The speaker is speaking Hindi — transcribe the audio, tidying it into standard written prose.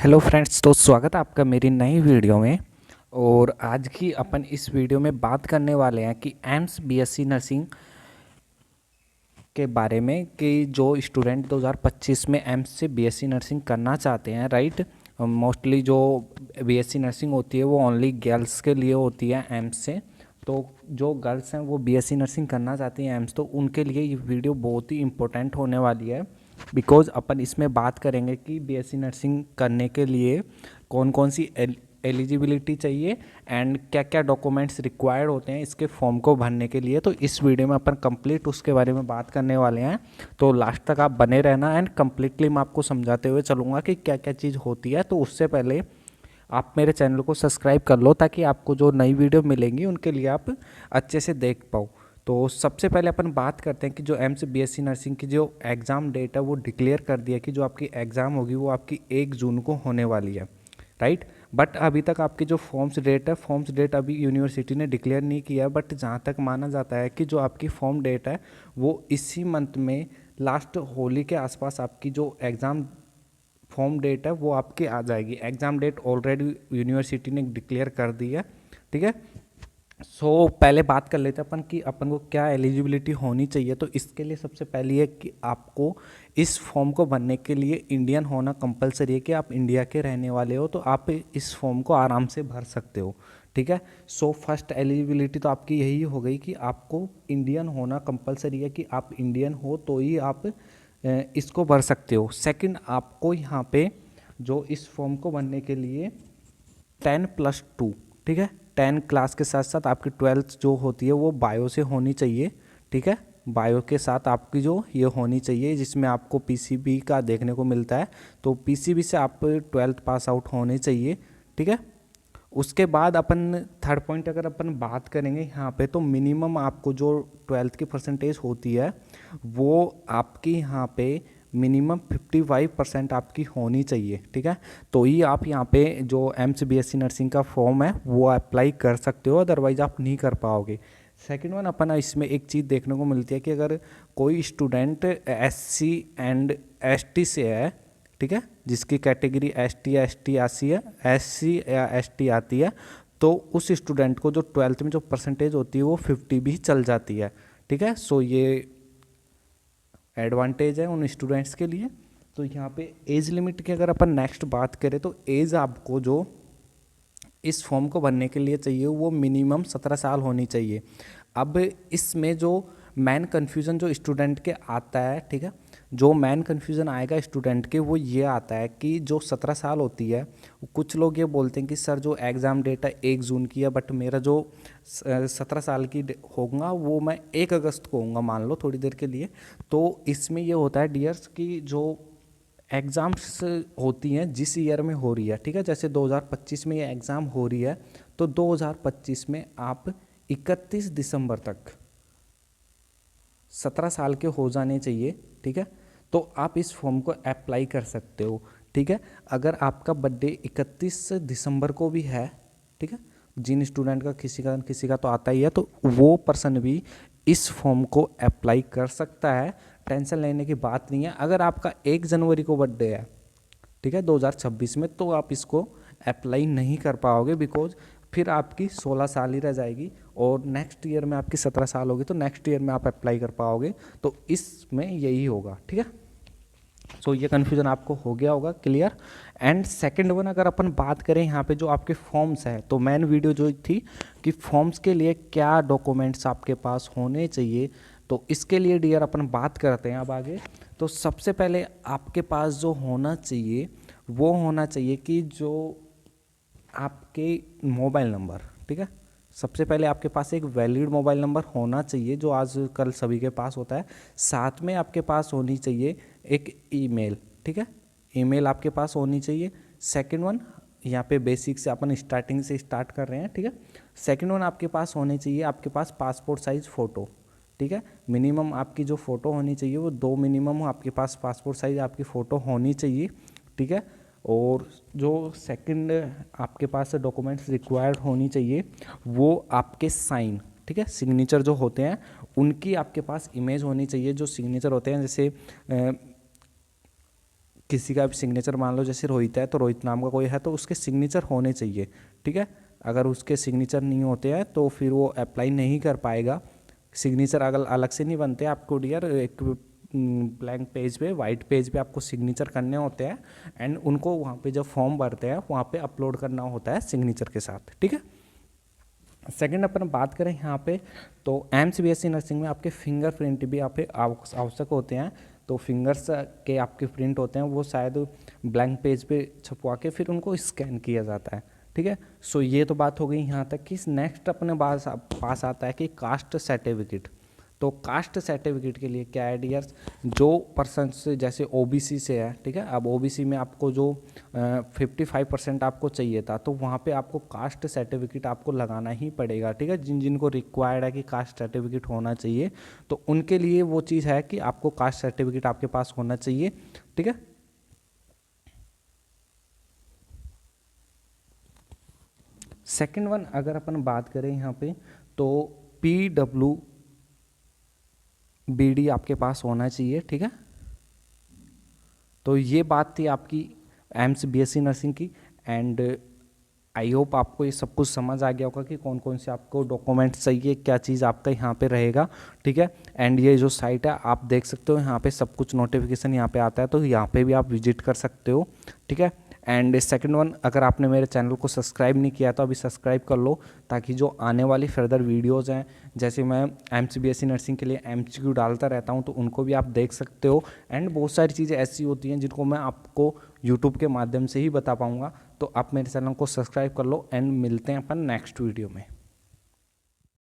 हेलो फ्रेंड्स, तो स्वागत है आपका मेरी नई वीडियो में। और आज की अपन इस वीडियो में बात करने वाले हैं कि एम्स बीएससी नर्सिंग के बारे में कि जो स्टूडेंट 2025 में एम्स से बीएससी नर्सिंग करना चाहते हैं, राइट। मोस्टली जो बीएससी नर्सिंग होती है वो ओनली गर्ल्स के लिए होती है एम्स से। तो जो गर्ल्स हैं वो बीएससी नर्सिंग करना चाहती हैं एम्स, तो उनके लिए ये वीडियो बहुत ही इम्पोर्टेंट होने वाली है। बिकॉज अपन इसमें बात करेंगे कि बीएससी नर्सिंग करने के लिए कौन कौन सी एलिजिबिलिटी चाहिए एंड क्या क्या डॉक्यूमेंट्स रिक्वायर्ड होते हैं इसके फॉर्म को भरने के लिए। तो इस वीडियो में अपन कंप्लीट उसके बारे में बात करने वाले हैं, तो लास्ट तक आप बने रहना एंड कम्प्लीटली मैं आपको समझाते हुए चलूँगा कि क्या क्या चीज़ होती है। तो उससे पहले आप मेरे चैनल को सब्सक्राइब कर लो ताकि आपको जो नई वीडियो मिलेंगी उनके लिए आप अच्छे से देख पाओ। तो सबसे पहले अपन बात करते हैं कि जो एम्स बीएससी नर्सिंग की जो एग्ज़ाम डेट है वो डिक्लेयर कर दिया कि जो आपकी एग्ज़ाम होगी वो आपकी 1 जून को होने वाली है, राइट। बट अभी तक आपकी जो फॉर्म्स डेट अभी यूनिवर्सिटी ने डिक्लेयर नहीं किया है। बट जहाँ तक माना जाता है कि जो आपकी फॉर्म डेट है वो इसी मंथ में लास्ट होली के आसपास आपकी जो एग्ज़ाम फॉर्म डेट है वो आपकी आ जाएगी। एग्ज़ाम डेट ऑलरेडी यूनिवर्सिटी ने डिक्लेयर कर दी है, ठीक है। पहले बात कर लेते हैं अपन कि अपन को क्या एलिजिबिलिटी होनी चाहिए। तो इसके लिए सबसे पहली है कि आपको इस फॉर्म को भरने के लिए इंडियन होना कंपलसरी है, कि आप इंडिया के रहने वाले हो तो आप इस फॉर्म को आराम से भर सकते हो, ठीक है। फर्स्ट एलिजिबिलिटी तो आपकी यही हो गई कि आपको इंडियन होना कंपलसरी है, कि आप इंडियन हो तो ही आप इसको भर सकते हो। सेकंड, आपको यहाँ पे जो इस फॉर्म को भरने के लिए 10+2, ठीक है। 10 क्लास के साथ साथ आपकी 12th जो होती है वो बायो से होनी चाहिए, ठीक है। बायो के साथ आपकी जो ये होनी चाहिए जिसमें आपको पीसीबी का देखने को मिलता है, तो पीसीबी से आप 12th पास आउट होने चाहिए, ठीक है। उसके बाद अपन थर्ड पॉइंट अगर अपन बात करेंगे यहाँ पे, तो मिनिमम आपको जो 12th की परसेंटेज होती है वो आपकी यहाँ पे मिनिमम 55% आपकी होनी चाहिए, ठीक है। तो ही आप यहाँ पे जो एम्स बीएससी नर्सिंग का फॉर्म है वो अप्लाई कर सकते हो, अदरवाइज आप नहीं कर पाओगे। सेकंड वन, अपन इसमें एक चीज़ देखने को मिलती है कि अगर कोई स्टूडेंट एससी एंड एसटी से है, ठीक है, जिसकी कैटेगरी एसटी आती है, एससी या एसटी आती है, तो उस स्टूडेंट को जो 12th में जो परसेंटेज होती है वो 50 भी चल जाती है, ठीक है। ये एडवांटेज है उन स्टूडेंट्स के लिए। तो यहाँ पे एज लिमिट की अगर अपन नेक्स्ट बात करें, तो एज आपको जो इस फॉर्म को भरने के लिए चाहिए वो मिनिमम 17 साल होनी चाहिए। अब इसमें जो मैन कन्फ्यूज़न जो स्टूडेंट के आता है, ठीक है, जो मैन कन्फ्यूज़न आएगा स्टूडेंट के वो ये आता है कि जो 17 साल होती है, कुछ लोग ये बोलते हैं कि सर जो एग्ज़ाम डेट है 1 जून की है, बट मेरा जो 17 साल की होगा वो मैं 1 अगस्त को होऊंगा, मान लो थोड़ी देर के लिए। तो इसमें ये होता है डियर्स कि जो एग्ज़ाम्स होती हैं जिस ईयर में हो रही है, ठीक है, जैसे 2025 में ये एग्ज़ाम हो रही है, तो 2025 में आप 31 दिसंबर तक 17 साल के हो जाने चाहिए, ठीक है। तो आप इस फॉर्म को अप्लाई कर सकते हो, ठीक है। अगर आपका बर्थडे 31 दिसंबर को भी है, ठीक है, जिन स्टूडेंट का किसी का तो आता ही है, तो वो पर्सन भी इस फॉर्म को अप्लाई कर सकता है। टेंशन लेने की बात नहीं है। अगर आपका 1 जनवरी को बर्थडे है, ठीक है, 2026 में, तो आप इसको अप्लाई नहीं कर पाओगे, बिकॉज फिर आपकी 16 साल ही रह जाएगी और नेक्स्ट ईयर में आपकी 17 साल होगी, तो नेक्स्ट ईयर में आप अप्लाई कर पाओगे। तो इसमें यही होगा, ठीक है। ये कन्फ्यूजन आपको हो गया होगा क्लियर। एंड सेकंड वन, अगर अपन बात करें यहाँ पे जो आपके फॉर्म्स हैं, तो मेन वीडियो जो थी कि फॉर्म्स के लिए क्या डॉक्यूमेंट्स आपके पास होने चाहिए, तो इसके लिए डियर अपन बात करते हैं अब आगे। तो सबसे पहले आपके पास जो होना चाहिए वो होना चाहिए कि जो आपके मोबाइल नंबर, ठीक है, सबसे पहले आपके पास एक वैलिड मोबाइल नंबर होना चाहिए जो आजकल सभी के पास होता है। साथ में आपके पास होनी चाहिए एक ईमेल, ठीक है, ईमेल आपके पास होनी चाहिए। सेकंड वन, यहाँ पे बेसिक से अपन स्टार्टिंग से स्टार्ट कर रहे हैं, ठीक है। सेकंड वन, आपके पास होनी चाहिए आपके पास पासपोर्ट साइज़ फ़ोटो, ठीक है। मिनिमम आपकी जो फ़ोटो होनी चाहिए वो 2 मिनिमम हो आपके पास पासपोर्ट साइज़ आपकी फ़ोटो होनी चाहिए, ठीक है। और जो सेकंड आपके पास डॉक्यूमेंट्स रिक्वायर्ड होनी चाहिए वो आपके साइन, ठीक है, सिग्नेचर जो होते हैं उनकी आपके पास इमेज होनी चाहिए। जो सिग्नेचर होते हैं जैसे किसी का भी सिग्नेचर मान लो जैसे रोहित है, तो रोहित नाम का कोई है तो उसके सिग्नेचर होने चाहिए, ठीक है। अगर उसके सिग्नेचर नहीं होते हैं तो फिर वो अप्लाई नहीं कर पाएगा। सिग्नेचर अगर अलग से नहीं बनते आपको डियर, एक ब्लैंक पेज पे, वाइट पेज पे आपको सिग्नेचर करने होते हैं एंड उनको वहाँ पे जब फॉर्म भरते हैं वहाँ पे अपलोड करना होता है सिग्नेचर के साथ, ठीक है। सेकंड अपन बात करें यहाँ पे, तो एम्स बीएससी नर्सिंग में आपके फिंगरप्रिंट भी यहाँ पे आवश्यक होते हैं। तो फिंगर्स के आपके प्रिंट होते हैं वो शायद ब्लैंक पेज पे छपवा के फिर उनको स्कैन किया जाता है, ठीक है। सो ये तो बात हो गई यहाँ तक कि नेक्स्ट अपने पास आता है कि कास्ट सर्टिफिकेट। तो कास्ट सर्टिफिकेट के लिए क्या है डियर्स, जो पर्सन से जैसे ओबीसी से है, ठीक है, अब ओबीसी में आपको जो 55% आपको चाहिए था, तो वहाँ पे आपको कास्ट सर्टिफिकेट आपको लगाना ही पड़ेगा, ठीक है। जिन जिनको रिक्वायर्ड है कि कास्ट सर्टिफिकेट होना चाहिए, तो उनके लिए वो चीज़ है कि आपको कास्ट सर्टिफिकेट आपके पास होना चाहिए, ठीक है। सेकेंड वन अगर अपन बात करें यहाँ पे, तो PWBD आपके पास होना चाहिए, ठीक है। तो ये बात थी आपकी एम्स बीएससी नर्सिंग की, एंड आई होप आपको ये सब कुछ समझ आ गया होगा कि कौन कौन से आपको डॉक्यूमेंट्स चाहिए, क्या चीज़ आपका यहाँ पे रहेगा, ठीक है। एंड ये जो साइट है आप देख सकते हो, यहाँ पे सब कुछ नोटिफिकेशन यहाँ पे आता है, तो यहाँ पे भी आप विजिट कर सकते हो, ठीक है। एंड सेकंड वन, अगर आपने मेरे चैनल को सब्सक्राइब नहीं किया तो अभी सब्सक्राइब कर लो, ताकि जो आने वाली फर्दर वीडियोस हैं, जैसे मैं एमसीबीएसई नर्सिंग के लिए एमसीक्यू डालता रहता हूं, तो उनको भी आप देख सकते हो। एंड बहुत सारी चीज़ें ऐसी होती हैं जिनको मैं आपको यूट्यूब के माध्यम से ही बता पाऊँगा। तो आप मेरे चैनल को सब्सक्राइब कर लो एंड मिलते हैं अपन नेक्स्ट वीडियो में।